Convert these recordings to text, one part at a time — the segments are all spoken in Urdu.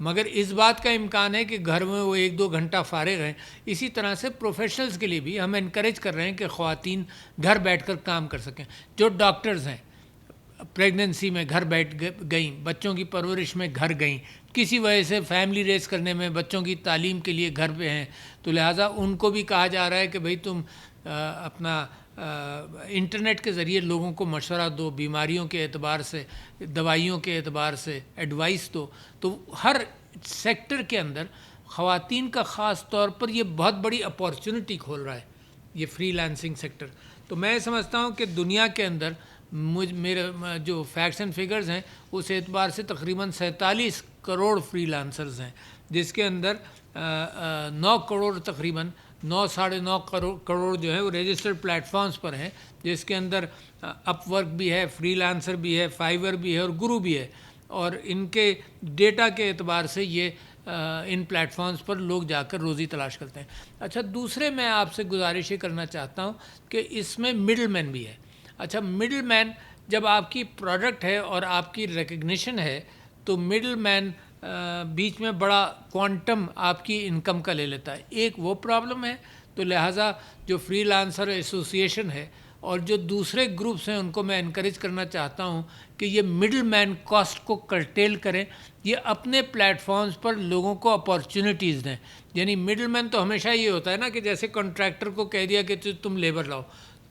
مگر اس بات کا امکان ہے کہ گھر میں وہ 1-2 گھنٹہ فارغ ہیں. اسی طرح سے پروفیشنلز کے لیے بھی ہم انکریج کر رہے ہیں کہ خواتین گھر بیٹھ کر کام کر سکیں. جو ڈاکٹرز ہیں پریگننسی میں گھر بیٹھ گئیں، بچوں کی پرورش میں گھر گئیں، کسی وجہ سے فیملی ریز کرنے میں بچوں کی تعلیم کے لیے گھر پہ ہیں، تو لہٰذا ان کو بھی کہا جا رہا ہے کہ بھئی تم اپنا انٹرنیٹ کے ذریعے لوگوں کو مشورہ دو، بیماریوں کے اعتبار سے، دوائیوں کے اعتبار سے ایڈوائس دو. تو ہر سیکٹر کے اندر خواتین کا خاص طور پر یہ بہت بڑی اپارچونٹی کھول رہا ہے یہ فری لانسنگ سیکٹر. تو میں سمجھتا ہوں کہ دنیا کے اندر میرے جو فیکٹس اینڈ فگرز ہیں اس اعتبار سے تقریباً 47 کروڑ فری لانسرز ہیں، جس کے اندر 9 کروڑ تقریباً 9-9.5 کروڑ جو ہے وہ رجسٹرڈ پلیٹ فارمز پر ہیں، جس کے اندر اپ ورک بھی ہے، فری لانسر بھی ہے، فائیور بھی ہے اور گرو بھی ہے. اور ان کے ڈیٹا کے اعتبار سے یہ ان پلیٹ فارمز پر لوگ جا کر روزی تلاش کرتے ہیں. اچھا، دوسرے میں آپ سے گزارش یہ کرنا چاہتا ہوں کہ اس میں مڈل مین بھی ہے. اچھا، مڈل مین جب آپ کی پروڈکٹ ہے اور آپ کی ریکگنیشن ہے تو مڈل مین بیچ میں بڑا کوانٹم آپ کی انکم کا لے لیتا ہے. ایک وہ پرابلم ہے. تو لہٰذا جو فری لانسر ایسوسیشن ہے اور جو دوسرے گروپس ہیں ان کو میں انکریج کرنا چاہتا ہوں کہ یہ مڈل مین کاسٹ کو کرٹیل کریں، یہ اپنے پلیٹ فارمز پر لوگوں کو اپارچونیٹیز دیں. یعنی مڈل مین تو ہمیشہ یہ ہوتا ہے نا کہ جیسے کانٹریکٹر کو کہہ دیا کہ تم لیبر لاؤ،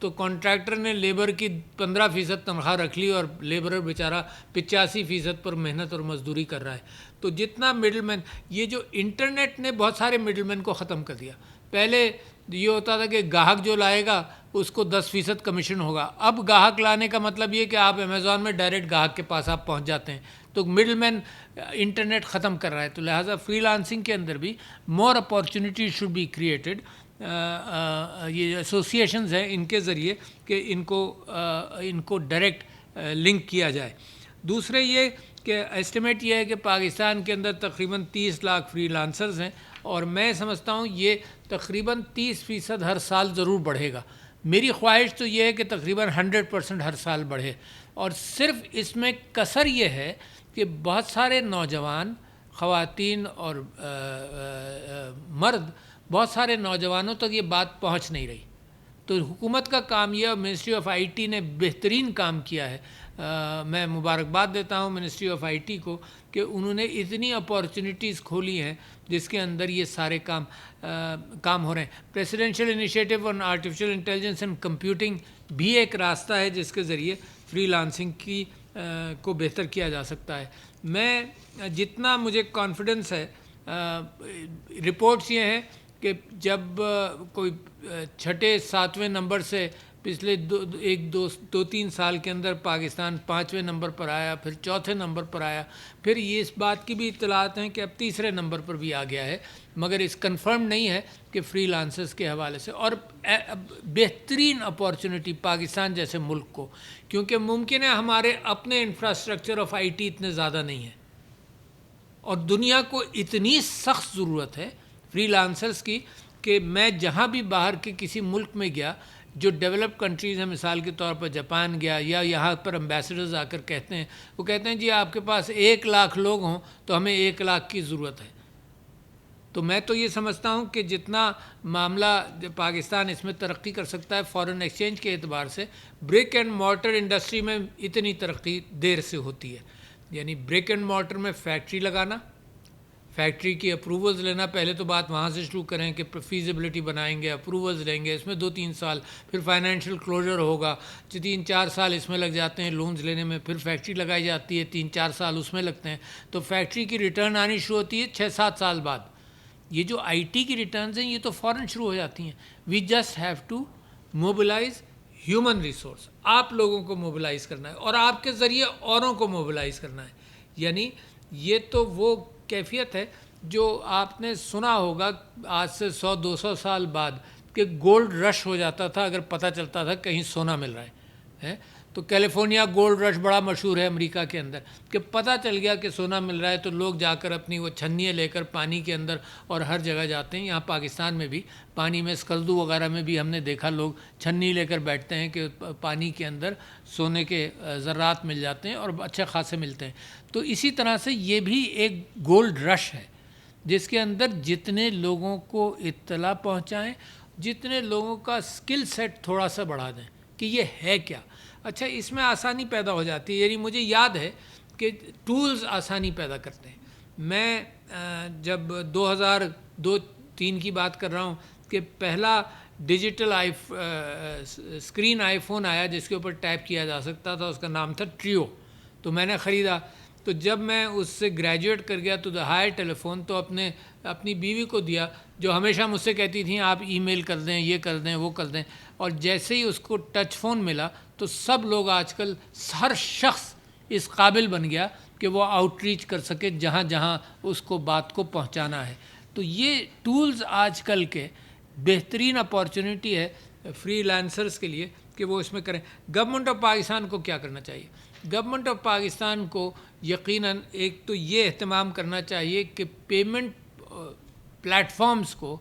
تو کانٹریکٹر نے لیبر کی 15% تنخواہ رکھ لی اور لیبرر بیچارہ 85% پر محنت اور مزدوری کر رہا ہے. تو جتنا مڈل مین، یہ جو انٹرنیٹ نے بہت سارے مڈل مین کو ختم کر دیا. پہلے یہ ہوتا تھا کہ گاہک جو لائے گا اس کو 10% کمیشن ہوگا. اب گاہک لانے کا مطلب یہ کہ آپ امیزون میں ڈائریکٹ گاہک کے پاس آپ پہنچ جاتے ہیں. تو مڈل مین انٹرنیٹ ختم کر رہا ہے. تو لہٰذا فری لانسنگ کے اندر بھی مور اپارچونیٹی شوڈ بی کریٹڈ. یہ ایسوسیشنز ہیں ان کے ذریعے کہ ان کو ڈائریکٹ لنک کیا جائے. دوسرے یہ کہ ایسٹیمیٹ یہ ہے کہ پاکستان کے اندر تقریباً 30 لاکھ فری لانسرز ہیں اور میں سمجھتا ہوں یہ تقریباً 30% ہر سال ضرور بڑھے گا. میری خواہش تو یہ ہے کہ تقریباً 100% ہر سال بڑھے. اور صرف اس میں کسر یہ ہے کہ بہت سارے نوجوان، خواتین اور مرد، بہت سارے نوجوانوں تک یہ بات پہنچ نہیں رہی. تو حکومت کا کام یہ، اور منسٹری آف آئی ٹی نے بہترین کام کیا ہے. میں مبارکباد دیتا ہوں منسٹری آف آئی ٹی کو کہ انہوں نے اتنی اپارچونیٹیز کھولی ہیں جس کے اندر یہ سارے کام ہو رہے ہیں. Presidential initiative on artificial intelligence and computing بھی ایک راستہ ہے جس کے ذریعے فری لانسنگ کو بہتر کیا جا سکتا ہے. میں جتنا مجھے کانفیڈنس ہے، رپورٹس یہ ہیں کہ جب کوئی 6-7ویں نمبر سے پچھلے 2-3 سال کے اندر پاکستان 5ویں نمبر پر آیا، پھر 4تھے نمبر پر آیا، پھر یہ اس بات کی بھی اطلاعات ہیں کہ اب 3رے نمبر پر بھی آ گیا ہے، مگر اس کنفرم نہیں ہے کہ فری لانسرز کے حوالے سے. اور بہترین اپارچونٹی پاکستان جیسے ملک کو، کیونکہ ممکن ہے ہمارے اپنے انفراسٹرکچر آف آئی ٹی اتنے زیادہ نہیں ہیں اور دنیا کو اتنی سخت ضرورت ہے فری لانسرز کی کہ میں جہاں بھی باہر کے کسی ملک میں گیا، جو ڈیولپ کنٹریز ہیں، مثال کے طور پر جاپان گیا یا یہاں پر امبیسڈرز آ کر کہتے ہیں، وہ کہتے ہیں جی آپ کے پاس 1 لاکھ لوگ ہوں تو ہمیں 1 لاکھ کی ضرورت ہے. تو میں تو یہ سمجھتا ہوں کہ جتنا معاملہ پاکستان اس میں ترقی کر سکتا ہے فارن ایکسچینج کے اعتبار سے، برک اینڈ مارٹر انڈسٹری میں اتنی ترقی دیر سے ہوتی ہے. یعنی برک اینڈ مارٹر میں فیکٹری لگانا، فیکٹری کی اپروولز لینا، پہلے تو بات وہاں سے شروع کریں کہ فیزیبلٹی بنائیں گے، اپروولز لیں گے، اس میں 2-3 سال، پھر فائنینشیل کلوجر ہوگا، 3-4 سال اس میں لگ جاتے ہیں لونز لینے میں، پھر فیکٹری لگائی جاتی ہے، 3-4 سال اس میں لگتے ہیں. تو فیکٹری کی ریٹرن آنی شروع ہوتی ہے 6-7 سال بعد. یہ جو آئی ٹی کی ریٹرنز ہیں یہ تو فوراً شروع ہو جاتی ہیں. We just have to mobilise human resource. آپ لوگوں کو موبلائز کرنا ہے اور آپ کے ذریعے اوروں کو موبلائز کرنا ہے. یعنی یہ تو وہ کیفیت ہے جو آپ نے سنا ہوگا آج سے 100-200 سال بعد کہ گولڈ رش ہو جاتا تھا اگر پتہ چلتا تھا کہیں سونا مل رہا ہے. تو کیلیفورنیا گولڈ رش بڑا مشہور ہے امریکہ کے اندر، کہ پتہ چل گیا کہ سونا مل رہا ہے تو لوگ جا کر اپنی وہ چھنیاں لے کر پانی کے اندر اور ہر جگہ جاتے ہیں. یہاں پاکستان میں بھی پانی میں سکردو وغیرہ میں بھی ہم نے دیکھا لوگ چھنی لے کر بیٹھتے ہیں کہ پانی کے اندر سونے کے ذرات مل جاتے ہیں اور اچھے خاصے ملتے ہیں. تو اسی طرح سے یہ بھی ایک گولڈ رش ہے جس کے اندر جتنے لوگوں کو اطلاع پہنچائیں، جتنے لوگوں کا سکل سیٹ تھوڑا سا بڑھا دیں کہ یہ ہے کیا. اچھا اس میں آسانی پیدا ہو جاتی ہے. یعنی مجھے یاد ہے کہ ٹولز آسانی پیدا کرتے ہیں. میں جب 2002-3 کی بات کر رہا ہوں کہ پہلا ڈیجیٹل اسکرین آئی فون آیا جس کے اوپر ٹائپ کیا جا سکتا تھا، اس کا نام تھا ٹریو. تو میں نے خریدا. تو جب میں اس سے گریجویٹ کر گیا تو ہائر ٹیلی فون تو اپنی بیوی کو دیا، جو ہمیشہ مجھ سے کہتی تھیں آپ ای میل کر دیں، یہ کر دیں، وہ کر دیں. اور جیسے ہی اس کو ٹچ فون ملا تو سب لوگ آج کل ہر شخص اس قابل بن گیا کہ وہ آؤٹ ریچ کر سکے جہاں جہاں اس کو بات کو پہنچانا ہے. تو یہ ٹولز آج کل کے بہترین اپارچونیٹی ہے فری لانسرز کے لیے کہ وہ اس میں کریں. گورنمنٹ آف پاکستان کو کیا کرنا چاہیے؟ گورنمنٹ آف پاکستان کو یقیناً ایک تو یہ اہتمام کرنا چاہیے کہ پیمنٹ پلیٹ فارمز کو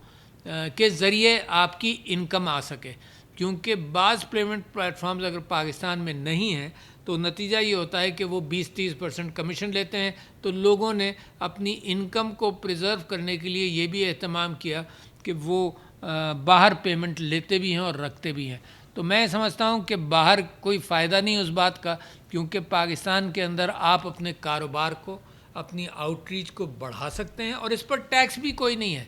کے ذریعے آپ کی انکم آ سکے، کیونکہ بعض پیمنٹ پلیٹ فارمز اگر پاکستان میں نہیں ہیں تو نتیجہ یہ ہوتا ہے کہ وہ 20-30% کمیشن لیتے ہیں. تو لوگوں نے اپنی انکم کو پریزرو کرنے کے لیے یہ بھی اہتمام کیا کہ وہ باہر پیمنٹ لیتے بھی ہیں اور رکھتے بھی ہیں. تو میں سمجھتا ہوں کہ باہر کوئی فائدہ نہیں اس بات کا، کیونکہ پاکستان کے اندر آپ اپنے کاروبار کو، اپنی آؤٹ ریچ کو بڑھا سکتے ہیں اور اس پر ٹیکس بھی کوئی نہیں ہے.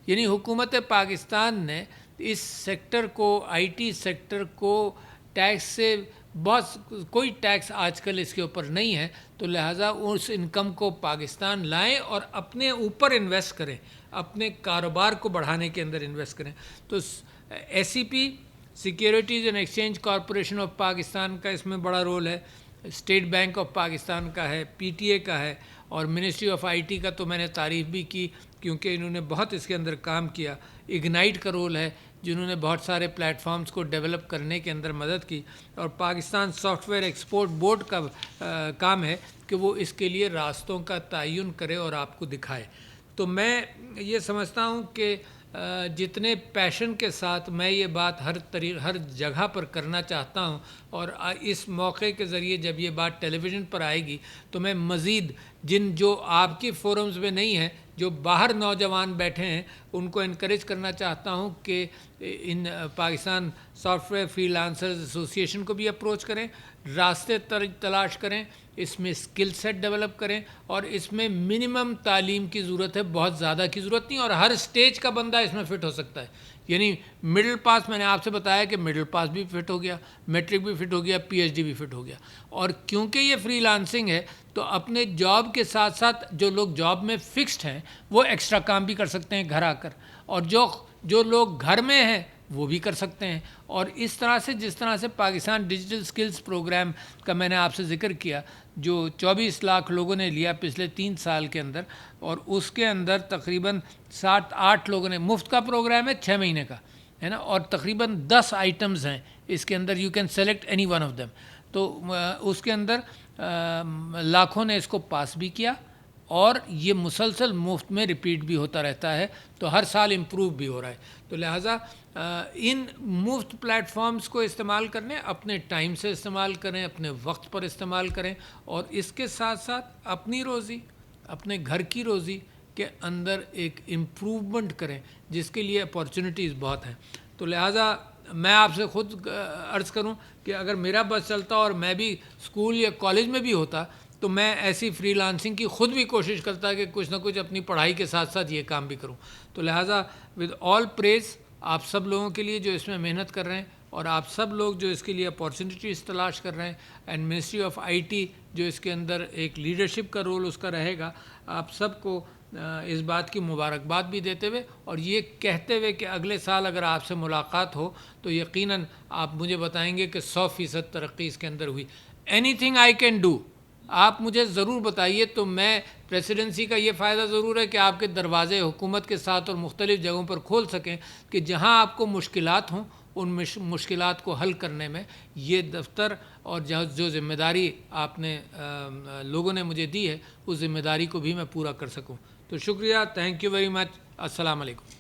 یعنی حکومت پاکستان نے اس سیکٹر کو، آئی ٹی سیکٹر کو ٹیکس سے کوئی ٹیکس آج کل اس کے اوپر نہیں ہے. تو لہٰذا اس انکم کو پاکستان لائیں اور اپنے اوپر انویسٹ کریں، اپنے کاروبار کو بڑھانے کے اندر انویسٹ کریں. تو S C P, Securities and Exchange Corporation of Pakistan کا اس میں بڑا رول ہے، اسٹیٹ بینک آف پاکستان کا ہے، پی ٹی اے کا ہے، اور منسٹری آف آئی ٹی کا تو میں نے تعریف بھی کی کیونکہ انہوں نے بہت اس کے اندر کام کیا. اگنائٹ کا رول ہے جنہوں نے بہت سارے پلیٹ فارمز کو ڈیولپ کرنے کے اندر مدد کی. اور Pakistan soft where export board کا کام ہے کہ وہ اس کے لیے راستوں کا تعین کرے اور آپ کو دکھائے. تو میں یہ سمجھتا ہوں کہ جتنے پیشن کے ساتھ میں یہ بات ہر جگہ پر کرنا چاہتا ہوں، اور اس موقع کے ذریعے جب یہ بات ٹیلی ویژن پر آئے گی تو میں مزید جو آپ کی فورمز میں نہیں ہیں، جو باہر نوجوان بیٹھے ہیں، ان کو انکریج کرنا چاہتا ہوں کہ ان Pakistan software freelancers association کو بھی اپروچ کریں، راستے تلاش کریں، اس میں اسکل سیٹ ڈیولپ کریں. اور اس میں منیمم تعلیم کی ضرورت ہے، بہت زیادہ کی ضرورت نہیں، اور ہر سٹیج کا بندہ اس میں فٹ ہو سکتا ہے. یعنی مڈل پاس، میں نے آپ سے بتایا کہ مڈل پاس بھی فٹ ہو گیا، میٹرک بھی فٹ ہو گیا، پی ایچ ڈی بھی فٹ ہو گیا. اور کیونکہ یہ فری لانسنگ ہے تو اپنے جاب کے ساتھ ساتھ جو لوگ جاب میں فکسڈ ہیں وہ ایکسٹرا کام بھی کر سکتے ہیں گھر آ کر، اور جو لوگ گھر میں ہیں وہ بھی کر سکتے ہیں. اور اس طرح سے جس طرح سے پاکستان ڈیجیٹل سکلز پروگرام کا میں نے آپ سے ذکر کیا، جو 24 لاکھ لوگوں نے لیا پچھلے 3 سال کے اندر، اور اس کے اندر تقریباً 7-8 لوگوں نے، مفت کا پروگرام ہے 6 مہینے کا ہے نا، اور تقریباً 10 آئٹمز ہیں اس کے اندر، you can select any one of them. تو اس کے اندر لاکھوں نے اس کو پاس بھی کیا، اور یہ مسلسل مفت میں ریپیٹ بھی ہوتا رہتا ہے، تو ہر سال امپروو بھی ہو رہا ہے. تو لہٰذا ان مفت پلیٹ فارمز کو استعمال کریں، اپنے ٹائم سے استعمال کریں، اپنے وقت پر استعمال کریں، اور اس کے ساتھ ساتھ اپنی روزی، اپنے گھر کی روزی کے اندر ایک امپروومنٹ کریں، جس کے لیے اپارچونیٹیز بہت ہیں. تو لہٰذا میں آپ سے خود عرض کروں کہ اگر میرا بس چلتا اور میں بھی اسکول یا کالج میں بھی ہوتا تو میں ایسی فری لانسنگ کی خود بھی کوشش کرتا کہ کچھ نہ کچھ اپنی پڑھائی کے ساتھ ساتھ یہ کام بھی کروں. تو لہٰذا ود آل پریز آپ سب لوگوں کے لیے جو اس میں محنت کر رہے ہیں، اور آپ سب لوگ جو اس کے لیے اپارچونیٹیز تلاش کر رہے ہیں، and ministry of I T جو اس کے اندر ایک لیڈرشپ کا رول اس کا رہے گا، آپ سب کو اس بات کی مبارکباد بھی دیتے ہوئے، اور یہ کہتے ہوئے کہ اگلے سال اگر آپ سے ملاقات ہو تو یقیناً آپ مجھے بتائیں گے کہ 100% ترقی اس کے اندر ہوئی. Any thing I can do, آپ مجھے ضرور بتائیے. تو میں پریسیڈنسی کا یہ فائدہ ضرور ہے کہ آپ کے دروازے حکومت کے ساتھ اور مختلف جگہوں پر کھول سکیں، کہ جہاں آپ کو مشکلات ہوں ان مشکلات کو حل کرنے میں یہ دفتر اور جو ذمہ داری آپ نے لوگوں نے مجھے دی ہے اس ذمہ داری کو بھی میں پورا کر سکوں. تو شکریہ. Thank you very much. السلام علیکم.